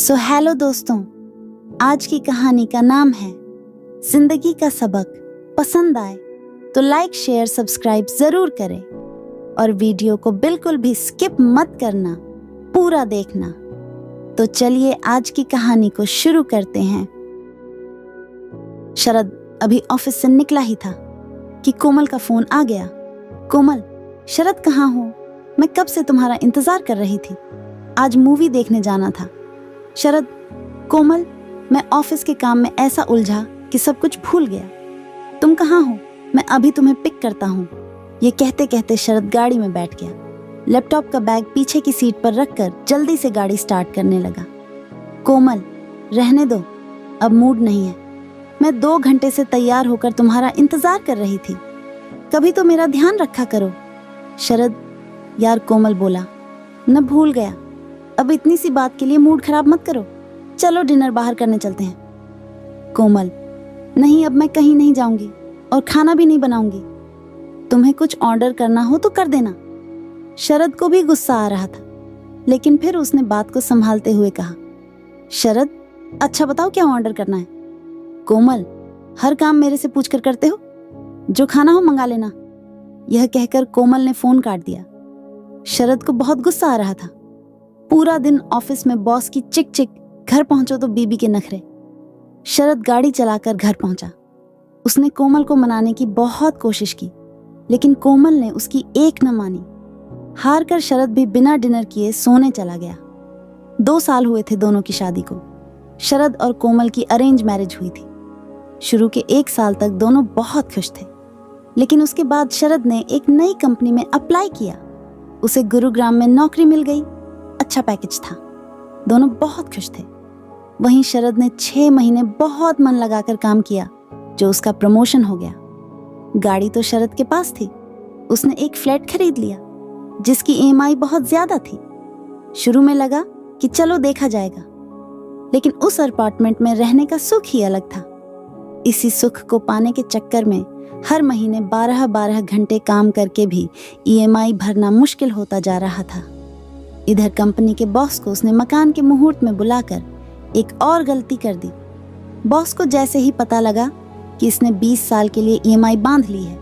Hello दोस्तों, आज की कहानी का नाम है जिंदगी का सबक। पसंद आए तो लाइक शेयर सब्सक्राइब जरूर करें और वीडियो को बिल्कुल भी स्किप मत करना, पूरा देखना। तो चलिए आज की कहानी को शुरू करते हैं। शरद अभी ऑफिस से निकला ही था कि कोमल का फोन आ गया। कोमल, शरद कहाँ हो? मैं कब से तुम्हारा इंतजार कर रही थी। आज मूवी देखने जाना था। शरद, कोमल, मैं ऑफिस के काम में ऐसा उलझा कि सब कुछ भूल गया। तुम कहाँ हो? मैं अभी तुम्हें पिक करता हूँ। ये कहते कहते शरद गाड़ी में बैठ गया। लैपटॉप का बैग पीछे की सीट पर रखकर जल्दी से गाड़ी स्टार्ट करने लगा। कोमल, रहने दो, अब मूड नहीं है। मैं 2 घंटे से तैयार होकर तुम्हारा इंतजार कर रही थी। कभी तो मेरा ध्यान रखा करो। शरद, यार, कोमल बोला, न भूल गया। अब इतनी सी बात के लिए मूड खराब मत करो। चलो डिनर बाहर करने चलते हैं। कोमल, नहीं, अब मैं कहीं नहीं जाऊंगी और खाना भी नहीं बनाऊंगी। तुम्हें कुछ ऑर्डर करना हो तो कर देना। शरद को भी गुस्सा आ रहा था, लेकिन फिर उसने बात को संभालते हुए कहा, शरद, अच्छा बताओ क्या ऑर्डर करना है? कोमल, हर काम मेरे से पूछकर करते हो। जो खाना हो मंगा लेना। यह कहकर कोमल ने फोन काट दिया। शरद को बहुत गुस्सा आ रहा था। पूरा दिन ऑफिस में बॉस की चिक चिक, घर पहुंचो तो बीबी के नखरे। शरद गाड़ी चलाकर घर पहुंचा। उसने कोमल को मनाने की बहुत कोशिश की, लेकिन कोमल ने उसकी एक न मानी। हार कर शरद भी बिना डिनर किए सोने चला गया। 2 साल हुए थे दोनों की शादी को। शरद और कोमल की अरेंज मैरिज हुई थी। शुरू के 1 साल तक दोनों बहुत खुश थे, लेकिन उसके बाद शरद ने एक नई कंपनी में अप्लाई किया। उसे गुरुग्राम में नौकरी मिल गई। अच्छा पैकेज था। दोनों बहुत खुश थे। वहीं शरद ने 6 महीने बहुत मन लगाकर काम किया, जो उसका प्रमोशन हो गया। गाड़ी तो शरद के पास थी। उसने एक फ्लैट खरीद लिया, जिसकी EMI बहुत ज्यादा थी। शुरू में लगा कि चलो देखा जाएगा, लेकिन उस अपार्टमेंट में रहने का सुख ही अलग था। इसी सुख को पाने के चक्कर में हर महीने 12-12 घंटे काम करके भी EMI भरना मुश्किल होता जा रहा था। इधर कंपनी के बॉस को उसने मकान के मुहूर्त में बुलाकर एक और गलती कर दी। बॉस को जैसे ही पता लगा कि इसने 20 साल के लिए EMI बांध ली है,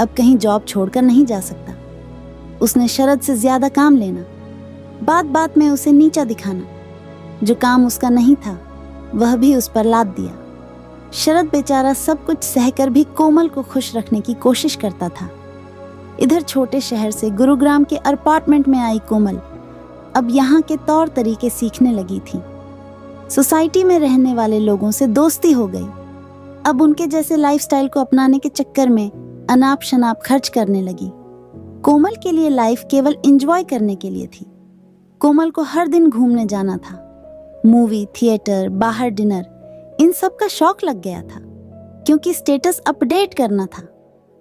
अब कहीं जॉब छोड़कर नहीं जा सकता, उसने शरद से ज्यादा काम लेना, बात बात में उसे नीचा दिखाना। जो काम उसका नहीं था वह भी उस पर लाद दिया। शरद बेचारा सब कुछ सहकर भी कोमल को खुश रखने की कोशिश करता था। इधर छोटे शहर से गुरुग्राम के अपार्टमेंट में आई कोमल अब यहाँ के तौर तरीके सीखने लगी थी। सोसाइटी में रहने वाले लोगों से दोस्ती हो गई। अब उनके जैसे लाइफस्टाइल को अपनाने के चक्कर में अनाप शनाप खर्च करने लगी। कोमल के लिए लाइफ केवल एंजॉय करने के लिए थी। कोमल को हर दिन घूमने जाना था। मूवी, थिएटर, बाहर डिनर, इन सब का शौक लग गया था, क्योंकि स्टेटस अपडेट करना था।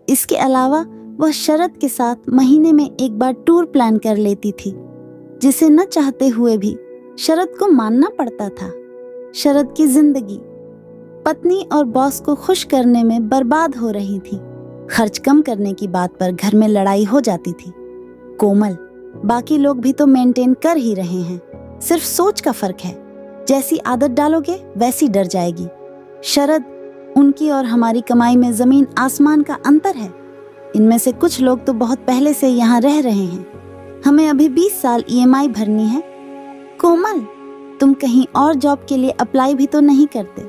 इसके अलावा वह शरद के साथ महीने में एक बार टूर प्लान कर लेती थी, जिसे न चाहते हुए भी शरद को मानना पड़ता था। शरद की जिंदगी पत्नी और बॉस को खुश करने में बर्बाद हो रही थी। खर्च कम करने की बात पर घर में लड़ाई हो जाती थी। कोमल, बाकी लोग भी तो मेंटेन कर ही रहे हैं, सिर्फ सोच का फर्क है। जैसी आदत डालोगे वैसी डर जाएगी। शरद, उनकी और हमारी कमाई में जमीन आसमान का अंतर है। इनमें से कुछ लोग तो बहुत पहले से यहाँ रह रहे हैं। हमें अभी 20 साल EMI भरनी है। कोमल, तुम कहीं और जॉब के लिए अप्लाई भी तो नहीं करते।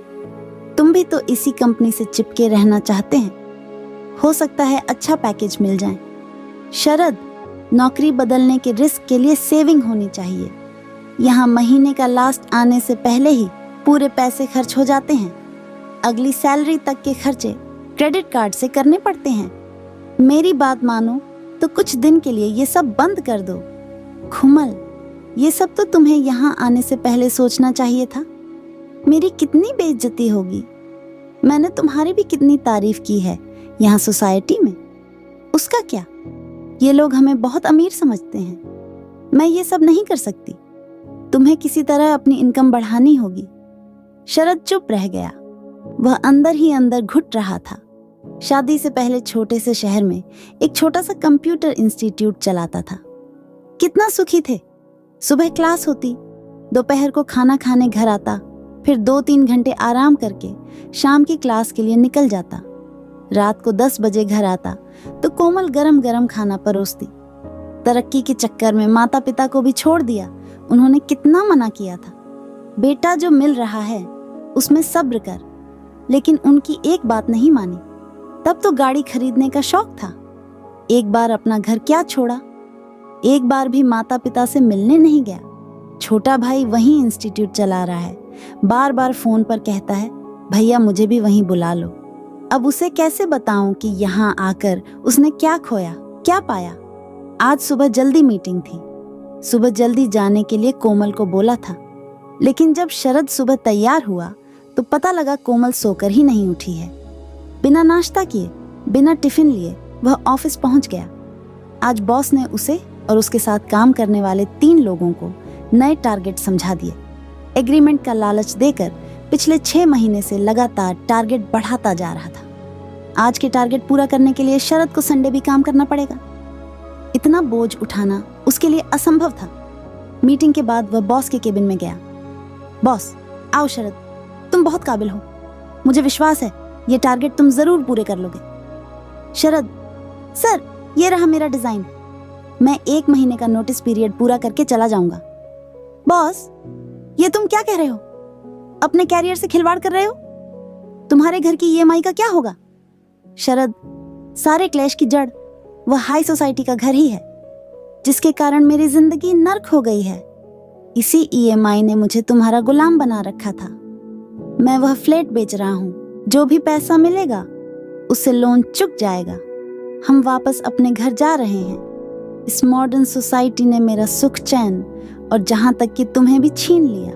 तुम भी तो इसी कंपनी से चिपके रहना चाहते हैं। हो सकता है अच्छा पैकेज मिल जाए। शरद, नौकरी बदलने के रिस्क के लिए सेविंग होनी चाहिए। यहाँ महीने का लास्ट आने से पहले ही पूरे पैसे खर्च हो जाते हैं। अगली सैलरी तक के खर्चे क्रेडिट कार्ड से करने पड़ते हैं। मेरी बात मानो तो कुछ दिन के लिए ये सब बंद कर दो। कोमल, ये सब तो तुम्हें यहाँ आने से पहले सोचना चाहिए था। मेरी कितनी बेइज्जती होगी। मैंने तुम्हारी भी कितनी तारीफ की है यहाँ सोसाइटी में। उसका क्या, ये लोग हमें बहुत अमीर समझते हैं। मैं ये सब नहीं कर सकती। तुम्हें किसी तरह अपनी इनकम बढ़ानी होगी। शरद चुप रह गया। वह अंदर ही अंदर घुट रहा था। शादी से पहले छोटे से शहर में एक छोटा सा कंप्यूटर इंस्टीट्यूट चलाता था। कितना सुखी थे। सुबह क्लास होती, दोपहर को खाना खाने घर आता, फिर 2-3 घंटे आराम करके शाम की क्लास के लिए निकल जाता। रात को 10 बजे घर आता तो कोमल गरम गरम खाना परोसती। तरक्की के चक्कर में माता पिता को भी छोड़ दिया। उन्होंने कितना मना किया था, बेटा जो मिल रहा है उसमें सब्र कर, लेकिन उनकी एक बात नहीं मानी। तब तो गाड़ी खरीदने का शौक था। एक बार अपना घर क्या छोड़ा, एक बार भी माता पिता से मिलने नहीं गया। छोटा भाई वहीं इंस्टीट्यूट चला रहा है, बार बार फोन पर कहता है भैया मुझे भी वहीं बुला लो। अब उसे कैसे बताऊं कि यहाँ आकर उसने क्या खोया क्या पाया। आज सुबह जल्दी मीटिंग थी। सुबह जल्दी जाने के लिए कोमल को बोला था, लेकिन जब शरद सुबह तैयार हुआ तो पता लगा कोमल सोकर ही नहीं उठी है। बिना नाश्ता किए, बिना टिफिन लिए वह ऑफिस पहुंच गया। आज बॉस ने उसे और उसके साथ काम करने वाले 3 लोगों को नए टारगेट समझा दिए। एग्रीमेंट का लालच देकर पिछले 6 महीने से लगातार टारगेट बढ़ाता जा रहा था। आज के टारगेट पूरा करने के लिए शरद को संडे भी काम करना पड़ेगा। इतना बोझ उठाना उसके लिए असंभव था। मीटिंग के बाद वह बॉस के केबिन में गया। बॉस, आओ शरद, तुम बहुत काबिल हो, मुझे विश्वास है ये टारगेट तुम जरूर पूरे कर लोगे। शरद, सर ये रहा मेरा डिजाइन, मैं 1 महीने का नोटिस पीरियड पूरा करके चला जाऊंगा। बॉस, ये तुम क्या कह रहे हो? अपने कैरियर से खिलवाड़ कर रहे हो? तुम्हारे घर की ईएमआई का क्या होगा? शरद, सारे क्लेश की जड़ वह हाई सोसाइटी का घर ही है, जिसके कारण मेरी जिंदगी नर्क हो गई है। इसी ईएमआई ने मुझे तुम्हारा गुलाम बना रखा था। मैं वह फ्लैट बेच रहा हूँ, जो भी पैसा मिलेगा उससे लोन चुक जाएगा। हम वापस अपने घर जा रहे हैं। इस मॉडर्न सोसाइटी ने मेरा सुख चैन और जहां तक कि तुम्हें भी छीन लिया।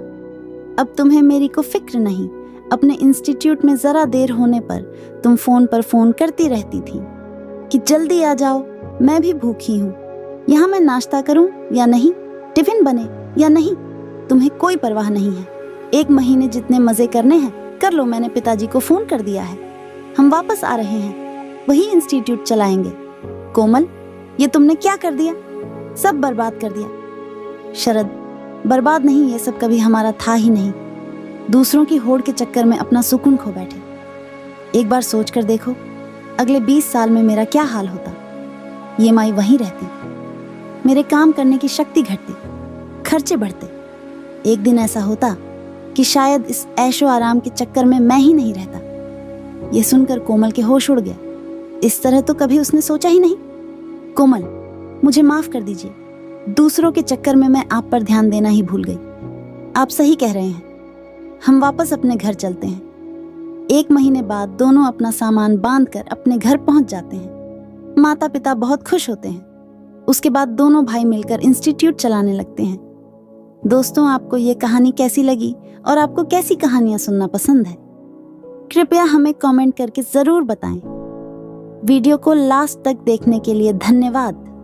अब तुम्हें मेरी को फिक्र नहीं। अपने इंस्टीट्यूट में जरा देर होने पर तुम फोन पर फोन करती रहती थी कि जल्दी आ जाओ, मैं भी भूखी हूँ। यहाँ मैं नाश्ता करूँ या नहीं, टिफिन बने या नहीं, तुम्हें कोई परवाह नहीं है। 1 महीने जितने मजे करने हैं कर लो। मैंने पिताजी को फोन कर दिया है, हम वापस आ रहे हैं, वही इंस्टीट्यूट चलाएंगे। कोमल, ये तुमने क्या कर दिया? सब बर्बाद कर दिया। शरद, बर्बाद नहीं, ये सब कभी हमारा था ही नहीं। दूसरों की होड़ के चक्कर में अपना सुकून खो बैठे। एक बार सोच कर देखो, अगले 20 साल में मेरा क्या हाल होता। ये माई वहीं रहती, मेरे काम करने की शक्ति घटती, खर्चे बढ़ते। एक दिन ऐसा होता कि शायद इस ऐशो आराम के चक्कर में मैं ही नहीं रहता। ये सुनकर कोमल के होश उड़ गया। इस तरह तो कभी उसने सोचा ही नहीं। कोमल, मुझे माफ कर दीजिए, दूसरों के चक्कर में मैं आप पर ध्यान देना ही भूल गई। आप सही कह रहे हैं, हम वापस अपने घर चलते हैं। 1 महीने बाद दोनों अपना सामान बांधकर अपने घर पहुंच जाते हैं। माता पिता बहुत खुश होते हैं। उसके बाद दोनों भाई मिलकर इंस्टीट्यूट चलाने लगते हैं। दोस्तों, आपको ये कहानी कैसी लगी और आपको कैसी कहानियां सुनना पसंद है? कृपया हमें कमेंट करके जरूर बताएं। वीडियो को लास्ट तक देखने के लिए धन्यवाद।